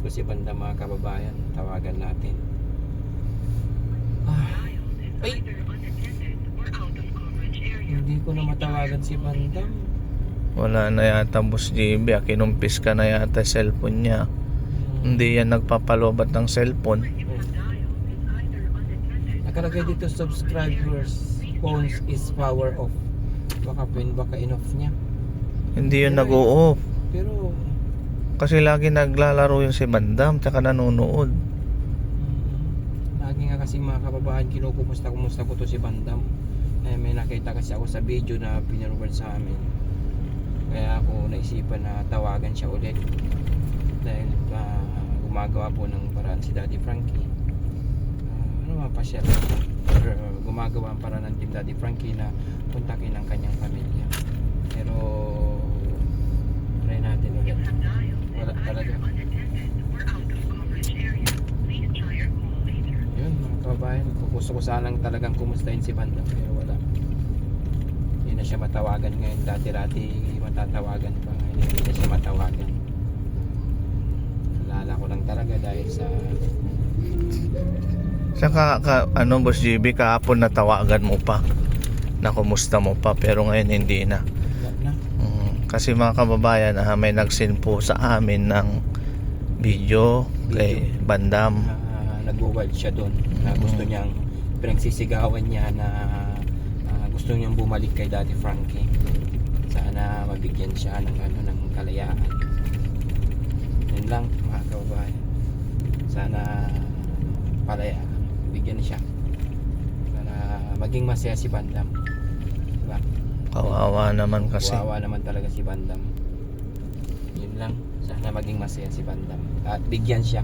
po si Bandam mga kababayan. Tawagan natin. Ay! Hindi ko na matawagan si Bandam. Wala na yata Boss JB. Kinumpis ka na yata cellphone niya. Hindi yan nagpapalobat ng cellphone. Nakalagay dito subscribers phones is power off. Baka in-off niya. Hindi yun nag-o-off. Pero Kasi lagi naglalaro yung si Bandam tsaka nanonood. lagi nga kasi mga kababayan kinukumusta ko to si Bandam. May nakita kasi ako sa video na pinaroward sa amin. Kaya ako naisipan na tawagan siya ulit. Dahil gumagawa po ng paraan si Daddy Frankie. Mapasyal. Gumagawa ang paraan ng Team Daddy Frankie na kontakin ang kanyang pamilya. Pero try natin ulit. Wala talaga. Yun mga kababayan, gusto ko sanang talagang kumustahin si Bandam pero wala. Hindi na siya matawagan ngayon. Dati-dati matatawagan pa. Ngayon hindi na siya matawagan. Alala ko lang talaga dahil sa Saka Boss JB, kahapon natawagan mo pa. Na kumusta mo pa pero ngayon hindi na. wala na. Kasi mga kababayan, may nag-send po sa amin ng video kay Bandam. Nag-wild siya doon na gusto niyang pinagsisigawan niya na gusto niyang bumalik kay Daddy Frankie. Sana mabigyan siya ng ng kalayaan. Yun lang mga kababayan. Sana palaya bigyan siya para maging masaya si Bandam. Diba? Kawawa naman kasi. Kawawa naman talaga si Bandam. Yun lang. Sana maging masaya si Bandam at bigyan siya